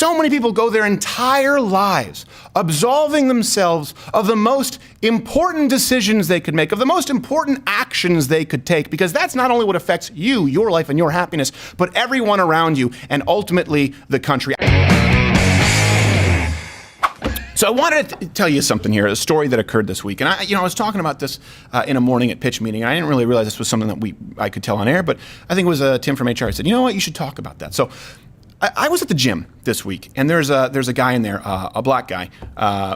so many people go their entire lives absolving themselves of the most important decisions they could make, of the most important actions they could take, because that's not only what affects you, your life and your happiness, but everyone around you and ultimately the country. So I wanted to tell you something here, a story that occurred this week. And I was talking about this in a morning at pitch meeting, and I didn't really realize this was something that I could tell on air, but I think it was Tim from HR said, you know what, you should talk about that. So I was at the gym this week, and there's a guy in there, a black guy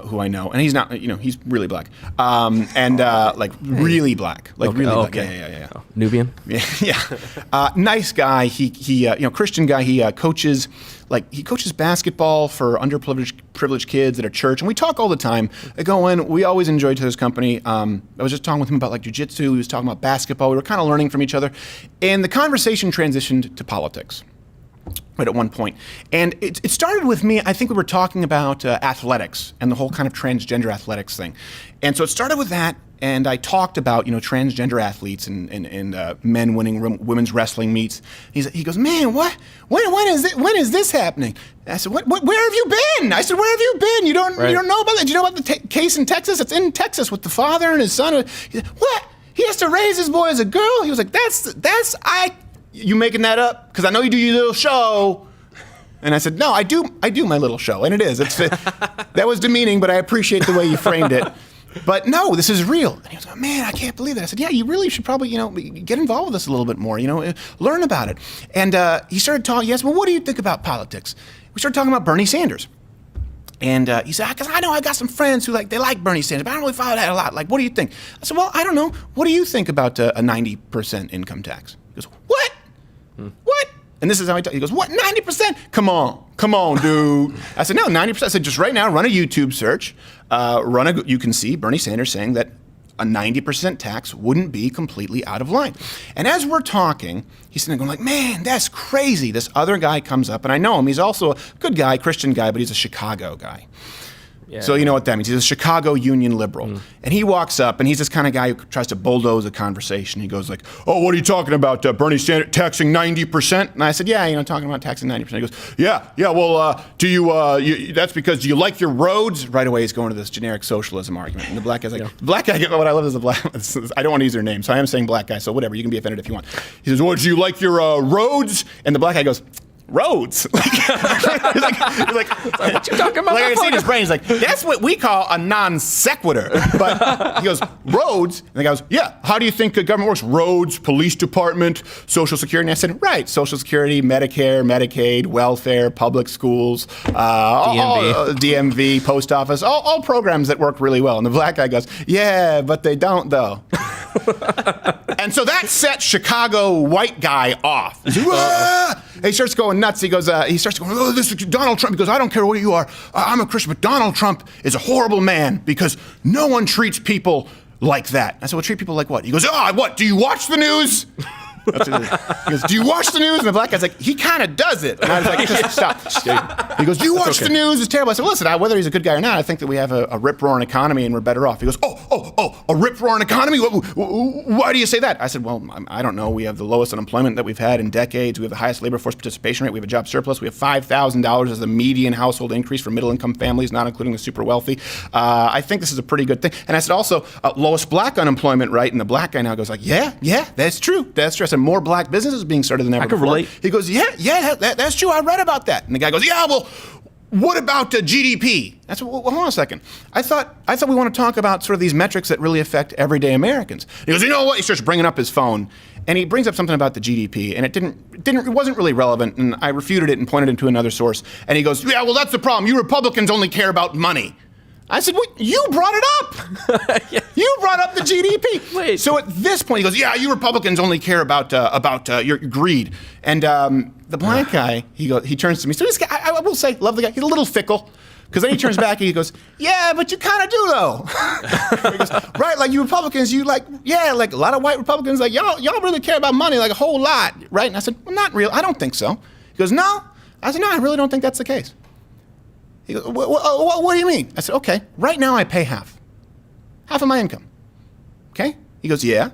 who I know, and he's not, he's really black, really black, really black. Yeah. Oh, Nubian. Yeah. Nice guy. He Christian guy. He coaches basketball for underprivileged kids at a church, and we talk all the time. I go in. We always enjoy each other's company. I was just talking with him about jiu-jitsu. He was talking about basketball. We were kind of learning from each other, and the conversation transitioned to politics. Right at one point. And it started with me, I think we were talking about athletics and the whole kind of transgender athletics thing. And so it started with that, and I talked about, transgender athletes and men winning women's wrestling meets. He goes, man, what? When is this happening? And I said, where have you been? I said, where have you been? You don't know about that? Do you know about the case in Texas? It's in Texas with the father and his son. He said, what? He has to raise his boy as a girl? He was like, you making that up? Because I know you do your little show. And I said, no, I do my little show. And it is. That was demeaning, but I appreciate the way you framed it. But no, this is real. And he was like, man, I can't believe that. I said, yeah, you really should probably, get involved with this a little bit more, learn about it. And he started talking, he asked, well, what do you think about politics? We started talking about Bernie Sanders. And he said, because I know I got some friends who they like Bernie Sanders, but I don't really follow that a lot. What do you think? I said, well, I don't know. What do you think about a 90% income tax? He goes, what? What? And this is how he talks. He goes, what, 90%? Come on, dude. I said, no, 90%. I said, just right now, run a YouTube search. You can see Bernie Sanders saying that a 90% tax wouldn't be completely out of line. And as we're talking, he's sitting there going man, that's crazy. This other guy comes up, and I know him. He's also a good guy, Christian guy, but he's a Chicago guy. Yeah. So you know what that means. He's a Chicago Union liberal. And he walks up, and he's this kind of guy who tries to bulldoze a conversation. He goes oh, what are you talking about, Bernie Sanders taxing 90%? And I said, yeah, talking about taxing 90%. He goes, yeah, well, do you, that's because, do you like your roads? Right away, he's going to this generic socialism argument. And the black guy's the black guy, what I love is the black, I don't want to use their name, so I am saying black guy, so whatever, you can be offended if you want. He says, well, do you like your roads? And the black guy goes, roads. He's like, what you talking about? I can see in his brain. He's like, that's what we call a non sequitur. But he goes, roads. And the guy goes, yeah. How do you think government works? Roads, police department, Social Security. And I said, right. Social Security, Medicare, Medicaid, welfare, public schools, DMV, post office, all programs that work really well. And the black guy goes, yeah, but they don't though. And so that set Chicago white guy off. He starts going nuts. He starts going, oh, this is Donald Trump. He goes, I don't care what you are. I'm a Christian, but Donald Trump is a horrible man because no one treats people like that. I said, well, treat people like what? He goes, what? Do you watch the news? That's what it is. He goes, do you watch the news? And the black guy's like, he kind of does it. And I was like, just stop. He goes, do you watch the news? It's terrible. I said, well, listen, whether he's a good guy or not, I think that we have a rip-roaring economy and we're better off. He goes, a rip-roaring economy? Why do you say that? I said, well, I don't know. We have the lowest unemployment that we've had in decades. We have the highest labor force participation rate. We have a job surplus. We have $5,000 as the median household increase for middle-income families, not including the super wealthy. I think this is a pretty good thing. And I said, also, lowest black unemployment rate. And the black guy now goes like, yeah, that's true. That's true. I said, more black businesses being started than ever before. I can relate. He goes, yeah, that's true. I read about that. And the guy goes, yeah, well, what about GDP? That's well, hold on a second. I thought we want to talk about sort of these metrics that really affect everyday Americans. He goes, you know what? He starts bringing up his phone, and he brings up something about the GDP, and it wasn't really relevant. And I refuted it and pointed him to another source. And he goes, yeah, well, that's the problem. You Republicans only care about money. I said, what? You brought it up. Yeah. You brought up the GDP. Wait. So at this point, he goes, yeah, you Republicans only care about your greed. And the black guy, he turns to me. So this guy, I will say, love the guy. He's a little fickle. Because then he turns back and he goes, yeah, but you kind of do, though. He goes, right, like you Republicans, like a lot of white Republicans, like, y'all really care about money, like a whole lot, right? And I said, well, not real. I don't think so. He goes, no. I said, no, I really don't think that's the case. He goes, what do you mean? I said, okay, right now I pay half of my income. Okay? He goes, yeah.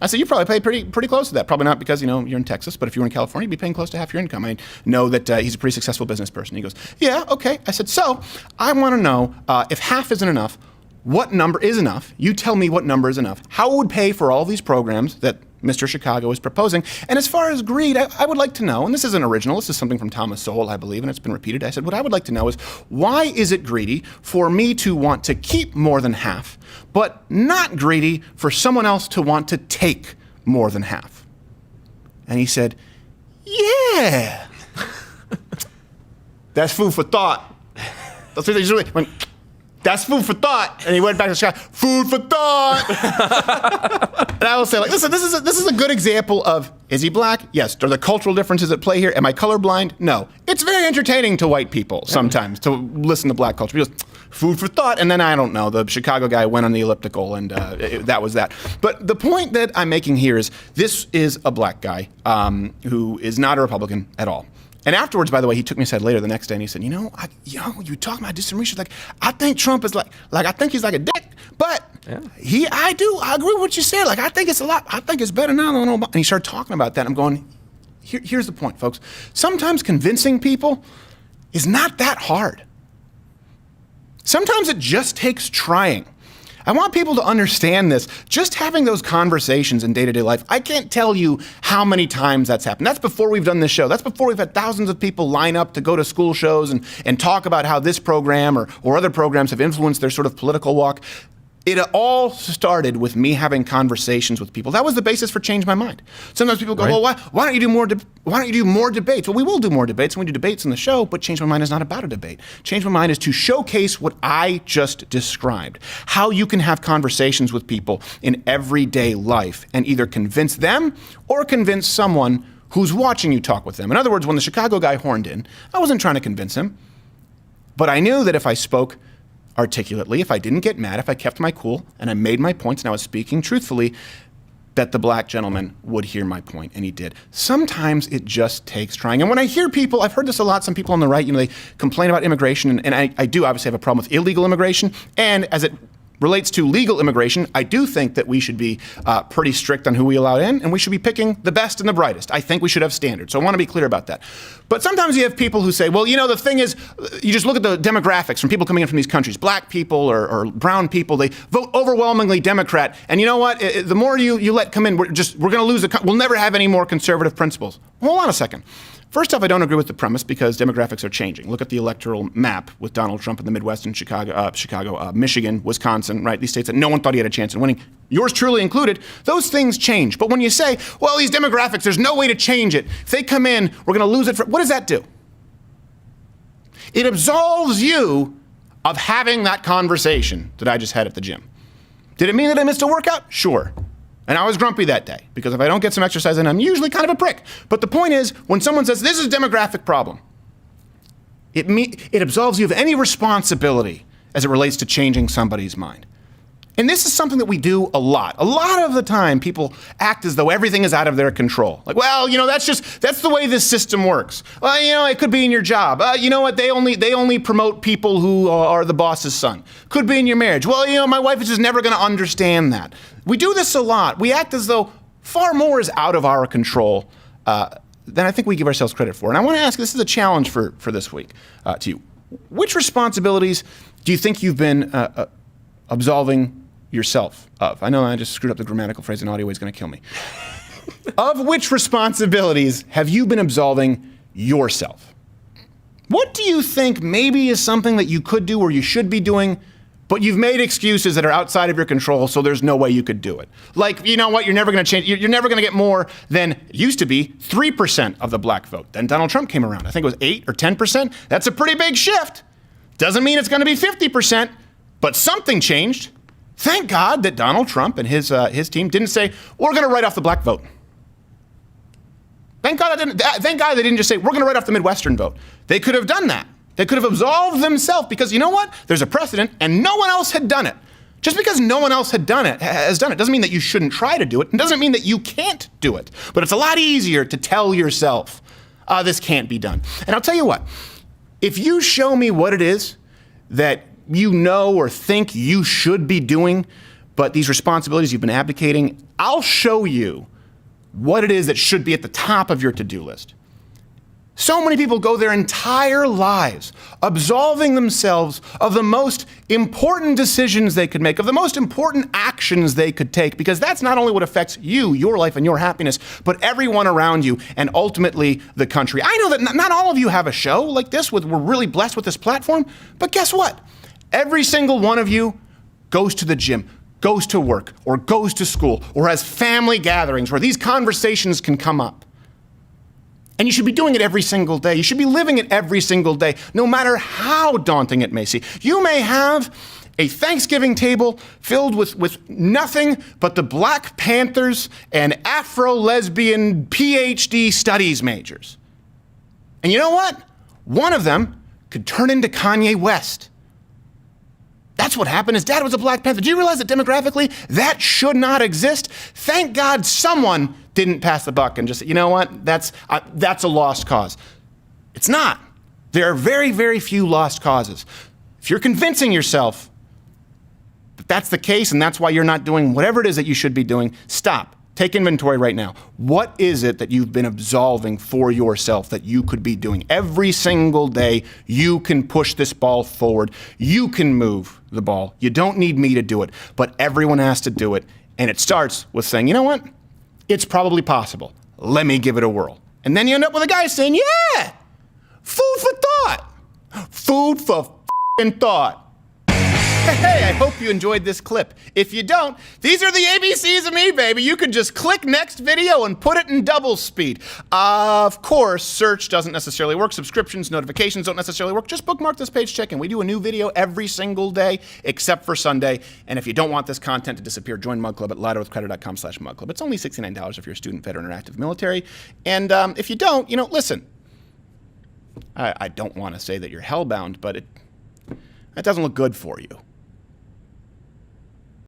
I said, you probably pay pretty close to that. Probably not because, you're in Texas, but if you were in California, you'd be paying close to half your income. I know that he's a pretty successful business person. He goes, yeah, okay. I said, so I want to know if half isn't enough, what number is enough? You tell me what number is enough. How it would pay for all these programs that Mr. Chicago is proposing. And as far as greed, I would like to know, and this isn't original, this is something from Thomas Sowell, I believe, and it's been repeated. I said, what I would like to know is, why is it greedy for me to want to keep more than half, but not greedy for someone else to want to take more than half? And he said, yeah. That's food for thought. That's what they really went, that's food for thought. And he went back to Chicago, food for thought. And I will say, listen, this is a good example of, is he black? Yes. Are there cultural differences at play here? Am I colorblind? No. It's very entertaining to white people sometimes to listen to black culture. He goes, food for thought. And then, I don't know, the Chicago guy went on the elliptical, and that was that. But the point that I'm making here is, this is a black guy who is not a Republican at all. And afterwards, by the way, he took me aside later the next day and he said, you talking about this some research, I think Trump is I think he's like a dick, but I agree with what you said. I think it's I think it's better now than Obama. And he started talking about that. And I'm going, here's the point, folks. Sometimes convincing people is not that hard. Sometimes it just takes trying. I want people to understand this. Just having those conversations in day-to-day life, I can't tell you how many times that's happened. That's before we've done this show. That's before we've had thousands of people line up to go to school shows and talk about how this program or other programs have influenced their sort of political walk. It all started with me having conversations with people. That was the basis for Change My Mind. Sometimes people go, well, why don't you do more debates? Well, we will do more debates, and we do debates in the show, but Change My Mind is not about a debate. Change My Mind is to showcase what I just described, how you can have conversations with people in everyday life and either convince them or convince someone who's watching you talk with them. In other words, when the Chicago guy horned in, I wasn't trying to convince him, but I knew that if I spoke articulately, if I didn't get mad, if I kept my cool and I made my points and I was speaking truthfully, that the black gentleman would hear my point, and he did. Sometimes it just takes trying. And when I hear people, I've heard this a lot, some people on the right, they complain about immigration, and I do obviously have a problem with illegal immigration, and as it relates to legal immigration, I do think that we should be pretty strict on who we allow in, and we should be picking the best and the brightest. I think we should have standards, so I want to be clear about that. But sometimes you have people who say, well, the thing is, you just look at the demographics from people coming in from these countries, black people or brown people, they vote overwhelmingly Democrat, and you know what? The more you let come in, we're going to lose we'll never have any more conservative principles. Hold on a second. First off, I don't agree with the premise because demographics are changing. Look at the electoral map with Donald Trump in the Midwest and Chicago, Michigan, Wisconsin, right? These states that no one thought he had a chance in winning, yours truly included. Those things change. But when you say, well, these demographics, there's no way to change it. If they come in, we're going to lose it. What does that do? It absolves you of having that conversation that I just had at the gym. Did it mean that I missed a workout? Sure. And I was grumpy that day, because if I don't get some exercise in, I'm usually kind of a prick. But the point is, when someone says, this is a demographic problem, it absolves you of any responsibility as it relates to changing somebody's mind. And this is something that we do a lot. A lot of the time, people act as though everything is out of their control. Like, well, that's the way this system works. Well, it could be in your job. You know what? They only promote people who are the boss's son. Could be in your marriage. Well, my wife is just never going to understand that. We do this a lot. We act as though far more is out of our control than I think we give ourselves credit for. And I want to ask, this is a challenge for this week to you. Which responsibilities do you think you've been absolving yourself of? I know I just screwed up the grammatical phrase, and audio is going to kill me. Of which responsibilities have you been absolving yourself? What do you think maybe is something that you could do or you should be doing, but you've made excuses that are outside of your control, so there's no way you could do it? Like, you know what, you're never going to change, you're never going to get more than, it used to be, 3% of the black vote. Then Donald Trump came around. I think it was 8 or 10%. That's a pretty big shift. Doesn't mean it's going to be 50%, but something changed. Thank God that Donald Trump and his team didn't say, we're going to write off the black vote. Thank God they didn't just say, we're going to write off the Midwestern vote. They could have done that. They could have absolved themselves, because you know what? There's a precedent, and no one else had done it. Just because no one else has done it doesn't mean that you shouldn't try to do it. It doesn't mean that you can't do it. But it's a lot easier to tell yourself, this can't be done. And I'll tell you what, if you show me what it is that you know or think you should be doing, but these responsibilities you've been abdicating, I'll show you what it is that should be at the top of your to-do list. So many people go their entire lives absolving themselves of the most important decisions they could make, of the most important actions they could take, because that's not only what affects you, your life, and your happiness, but everyone around you, and ultimately the country. I know that not all of you have a show like this. We're really blessed with this platform, but guess what? Every single one of you goes to the gym, goes to work, or goes to school, or has family gatherings where these conversations can come up. And you should be doing it every single day. You should be living it every single day, no matter how daunting it may seem. You may have a Thanksgiving table filled with nothing but the Black Panthers and Afro-lesbian PhD studies majors. And you know what? One of them could turn into Kanye West. That's what happened. His dad was a Black Panther. Do you realize that demographically, that should not exist? Thank God someone didn't pass the buck and just say, you know what, that's a lost cause. It's not. There are very, very few lost causes. If you're convincing yourself that that's the case and that's why you're not doing whatever it is that you should be doing, stop. Take inventory right now. What is it that you've been absolving for yourself that you could be doing? Every single day, you can push this ball forward. You can move the ball. You don't need me to do it, but everyone has to do it. And it starts with saying, you know what? It's probably possible. Let me give it a whirl. And then you end up with a guy saying, yeah, food for thought. Food for f***ing thought. Hey, I hope you enjoyed this clip. If you don't, these are the ABCs of me, baby. You can just click next video and put it in double speed. Of course, search doesn't necessarily work. Subscriptions, notifications don't necessarily work. Just bookmark this page, check in. We do a new video every single day, except for Sunday. And if you don't want this content to disappear, join Mug Club at louderwithcreditor.com/mugclub. It's only $69 if you're a student, veteran, or active military. And if you don't, listen. I don't want to say that you're hellbound, but it doesn't look good for you.